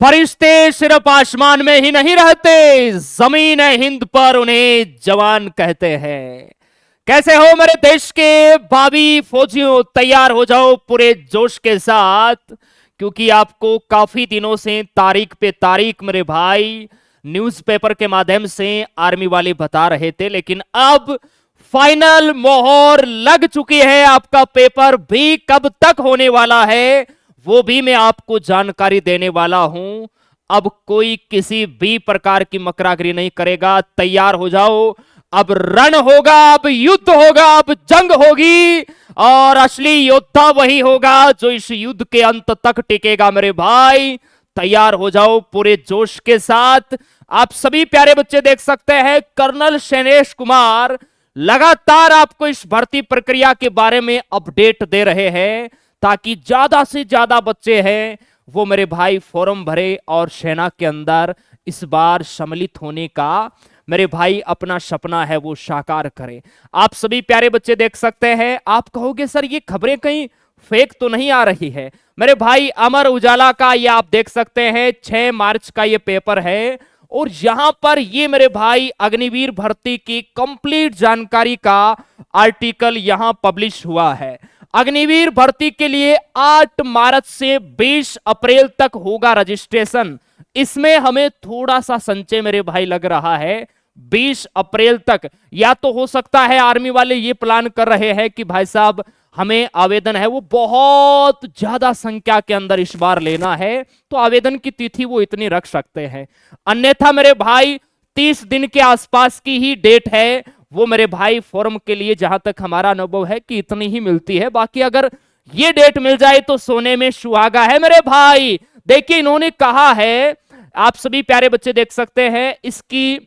फरिश्ते सिर्फ आसमान में ही नहीं रहते, जमीन हिंद पर उन्हें जवान कहते हैं। कैसे हो मेरे देश के भावी फौजियों, तैयार हो जाओ पूरे जोश के साथ, क्योंकि आपको काफी दिनों से तारीख पे तारीख मेरे भाई न्यूज़पेपर के माध्यम से आर्मी वाले बता रहे थे, लेकिन अब फाइनल मोहर लग चुकी है। आपका पेपर भी कब तक होने वाला है वो भी मैं आपको जानकारी देने वाला हूं। अब कोई किसी भी प्रकार की मकरागिरी नहीं करेगा, तैयार हो जाओ। अब रण होगा, अब युद्ध होगा, अब जंग होगी, और असली योद्धा वही होगा जो इस युद्ध के अंत तक टिकेगा मेरे भाई। तैयार हो जाओ पूरे जोश के साथ। आप सभी प्यारे बच्चे देख सकते हैं कर्नल शैलेश कुमार लगातार आपको इस भर्ती प्रक्रिया के बारे में अपडेट दे रहे हैं, ताकि ज्यादा से ज्यादा बच्चे हैं वो मेरे भाई फॉर्म भरे और सेना के अंदर इस बार सम्मिलित होने का मेरे भाई अपना सपना है वो साकार करें। आप सभी प्यारे बच्चे देख सकते हैं। आप कहोगे सर ये खबरें कहीं फेक तो नहीं आ रही है? मेरे भाई अमर उजाला का ये आप देख सकते हैं 6 मार्च का ये पेपर है, और यहां पर ये मेरे भाई अग्निवीर भर्ती की कंप्लीट जानकारी का आर्टिकल यहां पब्लिश हुआ है। अग्निवीर भर्ती के लिए 8 मार्च से 20 अप्रैल तक होगा रजिस्ट्रेशन। इसमें हमें थोड़ा सा संचय मेरे भाई लग रहा है 20 अप्रैल तक। या तो हो सकता है आर्मी वाले ये प्लान कर रहे हैं कि भाई साहब हमें आवेदन है वो बहुत ज्यादा संख्या के अंदर इस बार लेना है, तो आवेदन की तिथि वो इतनी रख सकते हैं। अन्यथा मेरे भाई 30 दिन के आसपास की ही डेट है वो मेरे भाई फॉर्म के लिए, जहां तक हमारा अनुभव है कि इतनी ही मिलती है। बाकी अगर ये डेट मिल जाए तो सोने में सुहागा है मेरे भाई। देखिए इन्होंने कहा है, आप सभी प्यारे बच्चे देख सकते हैं, इसकी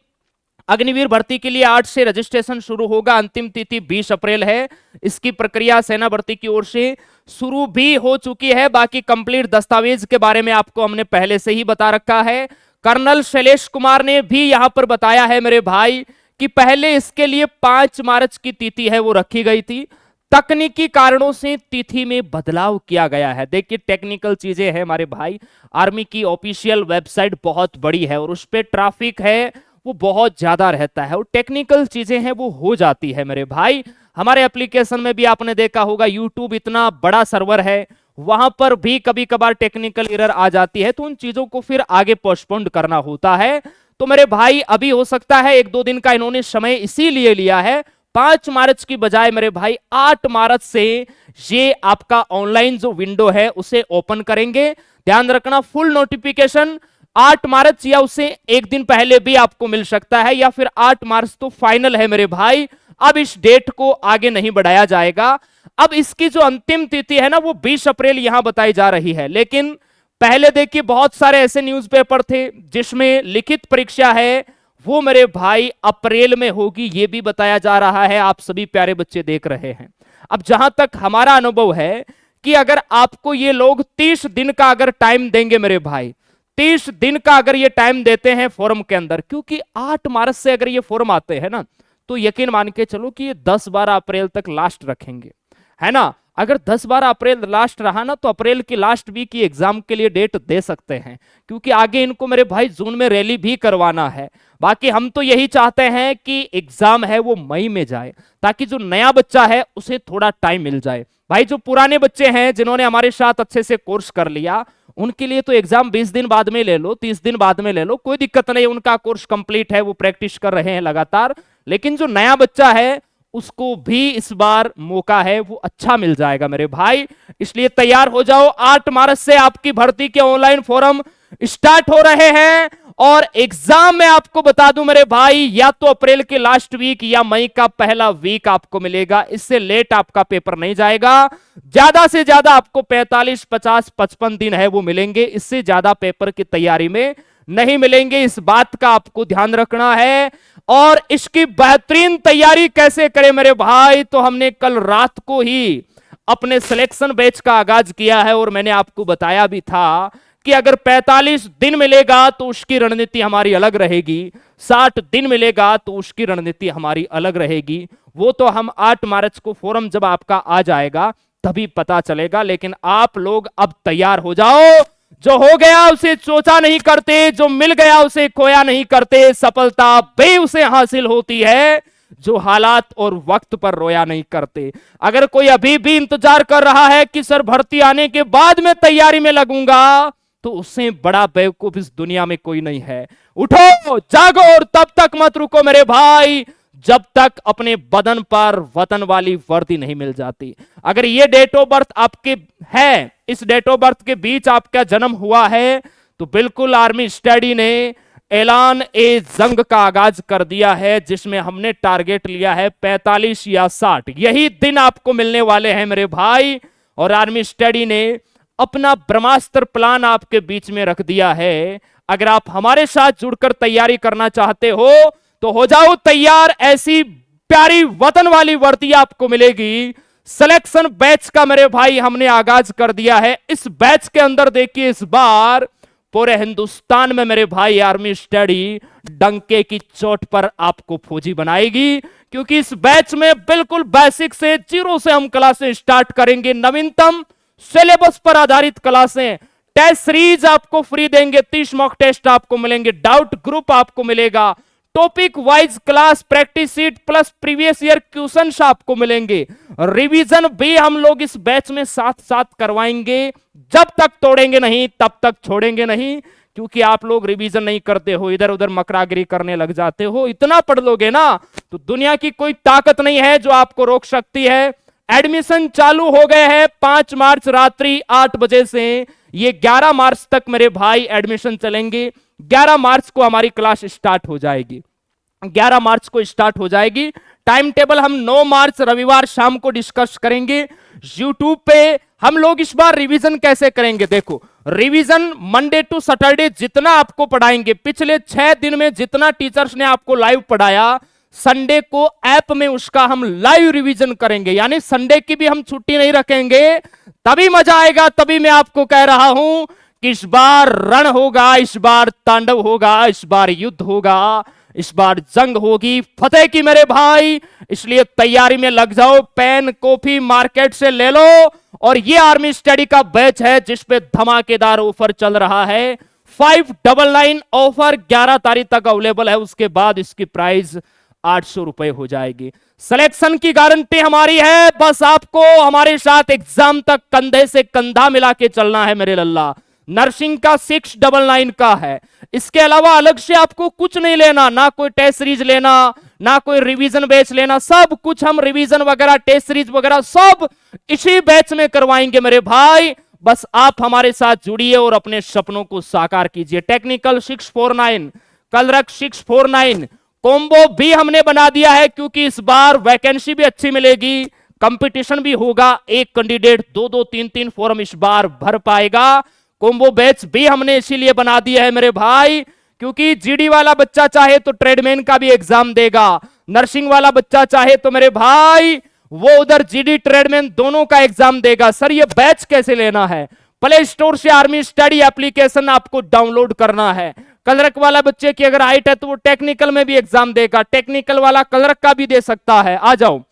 अग्निवीर भर्ती के लिए 8 से रजिस्ट्रेशन शुरू होगा। अंतिम तिथि 20 अप्रैल है। इसकी प्रक्रिया सेना भर्ती की ओर से शुरू भी हो चुकी है। बाकी कंप्लीट दस्तावेज के बारे में आपको हमने पहले से ही बता रखा है। कर्नल शैलेश कुमार ने भी यहां पर बताया है मेरे भाई कि पहले इसके लिए 5 मार्च की तिथि है वो रखी गई थी, तकनीकी कारणों से तिथि में बदलाव किया गया है। देखिए टेक्निकल चीजें हैं हमारे भाई। आर्मी की ऑफिशियल वेबसाइट बहुत बड़ी है और उस पर ट्रैफिक है वो बहुत ज्यादा रहता है, और टेक्निकल चीजें हैं वो हो जाती है मेरे भाई। हमारे एप्लीकेशन में भी आपने देखा होगा, यूट्यूब इतना बड़ा सर्वर है, वहां पर भी कभी कभार टेक्निकल एरर आ जाती है, तो उन चीजों को फिर आगे पोस्टपोन करना होता है। तो मेरे भाई अभी हो सकता है 1-2 दिन का इन्होंने समय इसीलिए लिया है। 5 मार्च की बजाय मेरे भाई 8 मार्च से ये आपका ऑनलाइन जो विंडो है उसे ओपन करेंगे। ध्यान रखना फुल नोटिफिकेशन 8 मार्च या उससे एक दिन पहले भी आपको मिल सकता है, या फिर 8 मार्च तो फाइनल है मेरे भाई। अब इस डेट को आगे नहीं बढ़ाया जाएगा। अब इसकी जो अंतिम तिथि है ना वो 20 अप्रैल यहां बताई जा रही है, लेकिन पहले देखिए बहुत सारे ऐसे न्यूज़पेपर थे जिसमें लिखित परीक्षा है वो मेरे भाई अप्रैल में होगी, ये भी बताया जा रहा है। आप सभी प्यारे बच्चे देख रहे हैं। अब जहां तक हमारा अनुभव है कि अगर आपको ये लोग 30 दिन का अगर टाइम देंगे मेरे भाई, 30 दिन का अगर ये टाइम देते हैं फॉर्म के अंदर, क्योंकि 8 मार्च से अगर ये फॉर्म आते हैं ना, तो यकीन मान के चलो कि ये 10-12 अप्रैल तक लास्ट रखेंगे, है ना। अगर 10-12 अप्रैल लास्ट रहा ना, तो अप्रैल की लास्ट वीक की एग्जाम के लिए डेट दे सकते हैं, क्योंकि आगे इनको मेरे भाई जून में रैली भी करवाना है। बाकी हम तो यही चाहते हैं कि एग्जाम है वो मई में जाए, ताकि जो नया बच्चा है उसे थोड़ा टाइम मिल जाए। भाई जो पुराने बच्चे हैं जिन्होंने हमारे साथ अच्छे से कोर्स कर लिया, उनके लिए तो एग्जाम 20 दिन बाद में ले लो, 30 दिन बाद में ले लो, कोई दिक्कत नहीं, उनका कोर्स कंप्लीट है, वो प्रैक्टिस कर रहे हैं लगातार। लेकिन जो नया बच्चा है उसको भी इस बार मौका है वो अच्छा मिल जाएगा मेरे भाई। इसलिए तैयार हो जाओ, 8 मार्च से आपकी भर्ती के ऑनलाइन फॉर्म स्टार्ट हो रहे हैं, और एग्जाम में आपको बता दूं मेरे भाई या तो अप्रैल के लास्ट वीक या मई का पहला वीक आपको मिलेगा। इससे लेट आपका पेपर नहीं जाएगा। ज्यादा से ज्यादा आपको 45, 50, 55 दिन है वो मिलेंगे, इससे ज्यादा पेपर की तैयारी में नहीं मिलेंगे। इस बात का आपको ध्यान रखना है। और इसकी बेहतरीन तैयारी कैसे करें मेरे भाई, तो हमने कल रात को ही अपने सिलेक्शन बैच का आगाज किया है, और मैंने आपको बताया भी था कि अगर 45 दिन मिलेगा तो उसकी रणनीति हमारी अलग रहेगी, 60 दिन मिलेगा तो उसकी रणनीति हमारी अलग रहेगी। वो तो हम 8 मार्च को फॉर्म जब आपका आ जाएगा तभी पता चलेगा। लेकिन आप लोग अब तैयार हो जाओ, जो हो गया उसे सोचा नहीं करते, जो मिल गया उसे खोया नहीं करते, सफलता भी उसे हासिल होती है जो हालात और वक्त पर रोया नहीं करते। अगर कोई अभी भी इंतजार कर रहा है कि सर भर्ती आने के बाद मैं तैयारी में लगूंगा, तो उससे बड़ा बेवकूफ इस दुनिया में कोई नहीं है। उठो, जागो और तब तक मत रुको मेरे भाई, जब तक अपने बदन पर वतन वाली वर्दी नहीं मिल जाती। अगर ये डेट ऑफ बर्थ आपके है, इस डेट ऑफ बर्थ के बीच आपका जन्म हुआ है, तो बिल्कुल आर्मी स्टडी ने ऐलान ए जंग का आगाज कर दिया है, जिसमें हमने टारगेट लिया है 45 या 60। यही दिन आपको मिलने वाले हैं मेरे भाई, और आर्मी स्टडी ने अपना ब्रह्मास्त्र प्लान आपके बीच में रख दिया है। अगर आप हमारे साथ जुड़कर तैयारी करना चाहते हो तो हो जाओ तैयार, ऐसी प्यारी वतन वाली वर्दी आपको मिलेगी। सिलेक्शन बैच का मेरे भाई हमने आगाज कर दिया है। इस बैच के अंदर देखिए, इस बार पूरे हिंदुस्तान में मेरे भाई आर्मी स्टडी डंके की चोट पर आपको फौजी बनाएगी, क्योंकि इस बैच में बिल्कुल बेसिक से, जीरो से हम क्लासें स्टार्ट करेंगे। नवीनतम सिलेबस पर आधारित क्लासें, टेस्ट सीरीज आपको फ्री देंगे, 30 मॉक टेस्ट आपको मिलेंगे, डाउट ग्रुप आपको मिलेगा, topic wise class practice seat plus previous year questions आपको मिलेंगे। रिवीजन भी हम लोग इस बैच में साथ साथ करवाएंगे। जब तक तोड़ेंगे नहीं तब तक छोड़ेंगे नहीं, क्योंकि आप लोग रिवीजन नहीं करते हो, इधर उधर मकरागिरी करने लग जाते हो। इतना पढ़ लोगे ना तो दुनिया की कोई ताकत नहीं है जो आपको रोक सकती है। एडमिशन चालू हो गए हैं 5 मार्च रात्रि 8 बजे से, ये 11 मार्च तक मेरे भाई एडमिशन चलेंगे। 11 मार्च को हमारी क्लास स्टार्ट हो जाएगी, 11 मार्च को स्टार्ट हो जाएगी। टाइम टेबल हम 9 मार्च रविवार शाम को डिस्कस करेंगे। यूट्यूब पे हम लोग इस बार रिवीजन कैसे करेंगे, देखो रिवीजन मंडे टू सैटरडे जितना आपको पढ़ाएंगे, पिछले 6 दिन में जितना टीचर्स ने आपको लाइव पढ़ाया, संडे को ऐप में उसका हम लाइव रिवीजन करेंगे। यानी संडे की भी हम छुट्टी नहीं रखेंगे, तभी मजा आएगा। तभी मैं आपको कह रहा हूं कि इस बार रण होगा, इस बार तांडव होगा, इस बार युद्ध होगा, इस बार जंग होगी फतेह की मेरे भाई। इसलिए तैयारी में लग जाओ, पेन कॉपी मार्केट से ले लो। और ये आर्मी स्टडी का बैच है जिसपे धमाकेदार ऑफर चल रहा है, 599 ऑफर 11 तारीख तक अवेलेबल है। उसके बाद इसकी प्राइस 800 रुपए हो जाएगी। सिलेक्शन की गारंटी हमारी है, बस आपको हमारे साथ एग्जाम तक कंधे से कंधा मिला के चलना है मेरे लल्ला। नर्सिंग का 699 का है, इसके अलावा अलग से आपको कुछ नहीं लेना, ना कोई टेस्ट सीरीज लेना, ना कोई रिवीजन बैच लेना। सब कुछ हम रिवीजन वगैरह टेस्ट सीरीज वगैरह सब इसी बैच में करवाएंगे मेरे भाई। बस आप हमारे साथ जुड़िए और अपने सपनों को साकार कीजिए। टेक्निकल 649, कलरक 649 कॉम्बो भी हमने बना दिया है, क्योंकि इस बार वैकेंसी भी अच्छी मिलेगी, कंपटीशन भी होगा। एक कैंडिडेट 2-2 3-3 फॉर्म इस बार भर पाएगा। कॉम्बो बैच भी हमने इसीलिए बना दिया है मेरे भाई, क्योंकि जीडी वाला बच्चा चाहे तो ट्रेडमैन का भी एग्जाम देगा, नर्सिंग वाला बच्चा चाहे तो मेरे भाई वो उधर जीडी ट्रेडमैन दोनों का एग्जाम देगा। सर ये बैच कैसे लेना है, प्ले स्टोर से आर्मी स्टडी एप्लीकेशन आपको डाउनलोड करना है। कलरक वाला बच्चे की अगर हाइट है तो वो टेक्निकल में भी एग्जाम देगा, टेक्निकल वाला कलरक का भी दे सकता है। आ जाओ,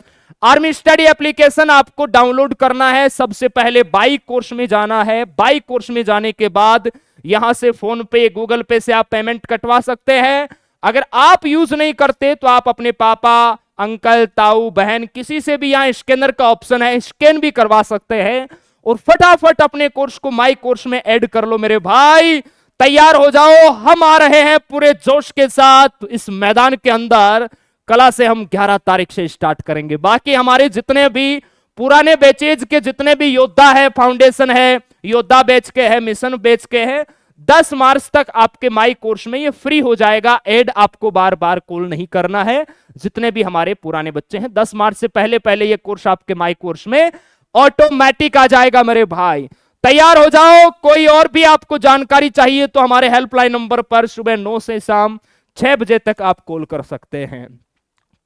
आर्मी स्टडी एप्लीकेशन आपको डाउनलोड करना है। सबसे पहले बाई कोर्स में जाना है। बाई कोर्स में जाने के बाद यहां से फोन पे गूगल पे से आप पेमेंट कटवा सकते हैं। अगर आप यूज नहीं करते तो आप अपने पापा अंकल ताऊ बहन किसी से भी, यहां स्कैनर का ऑप्शन है, स्कैन भी करवा सकते हैं और फटाफट अपने कोर्स को माई कोर्स में ऐड कर लो मेरे भाई। तैयार हो जाओ, हम आ रहे हैं पूरे जोश के साथ इस मैदान के अंदर। कला से हम 11 तारीख से स्टार्ट करेंगे। बाकी हमारे जितने भी पुराने बैचेज के जितने भी योद्धा है, फाउंडेशन है, योद्धा बैच के है, मिशन बैच के है, 10 मार्च तक आपके माई कोर्स में ये फ्री हो जाएगा। ऐड आपको बार बार कॉल नहीं करना है। जितने भी हमारे पुराने बच्चे हैं 10 मार्च से पहले पहले ये कोर्स आपके माई कोर्स में ऑटोमेटिक आ जाएगा मेरे भाई। तैयार हो जाओ। कोई और भी आपको जानकारी चाहिए तो हमारे हेल्पलाइन नंबर पर सुबह 9 से शाम 6 बजे तक आप कॉल कर सकते हैं।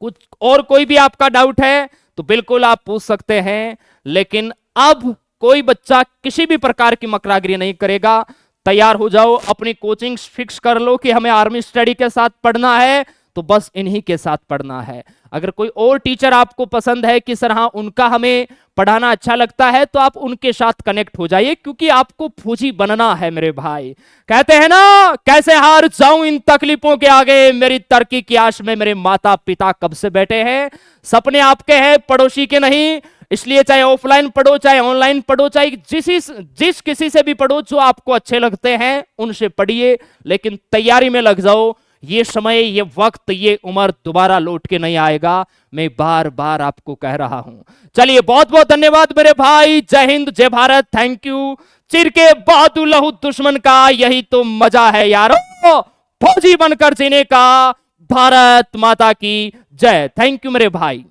कुछ और कोई भी आपका डाउट है तो बिल्कुल आप पूछ सकते हैं, लेकिन अब कोई बच्चा किसी भी प्रकार की मकरागिरी नहीं करेगा। तैयार हो जाओ, अपनी कोचिंग फिक्स कर लो कि हमें आर्मी स्टडी के साथ पढ़ना है, तो बस इन्हीं के साथ पढ़ना है। अगर कोई और टीचर आपको पसंद है कि सर हाँ उनका हमें पढ़ाना अच्छा लगता है, तो आप उनके साथ कनेक्ट हो जाइए, क्योंकि आपको फौजी बनना है मेरे भाई। कहते हैं ना, कैसे हार जाऊं इन तकलीफों के आगे, मेरी तरक्की की आश में मेरे माता पिता कब से बैठे हैं। सपने आपके हैं, पड़ोसी के नहीं। इसलिए चाहे ऑफलाइन पढ़ो, चाहे ऑनलाइन पढ़ो, चाहे जिस किसी से भी पढ़ो, जो आपको अच्छे लगते हैं उनसे पढ़िए, लेकिन तैयारी में लग जाओ। ये समय, ये वक्त, ये उम्र दोबारा लौट के नहीं आएगा, मैं बार बार आपको कह रहा हूं। चलिए, बहुत बहुत धन्यवाद मेरे भाई। जय हिंद, जय भारत, थैंक यू। चिर के बहादु लहू दुश्मन का, यही तो मजा है यारो, फौजी बनकर जीने का। भारत माता की जय। थैंक यू मेरे भाई।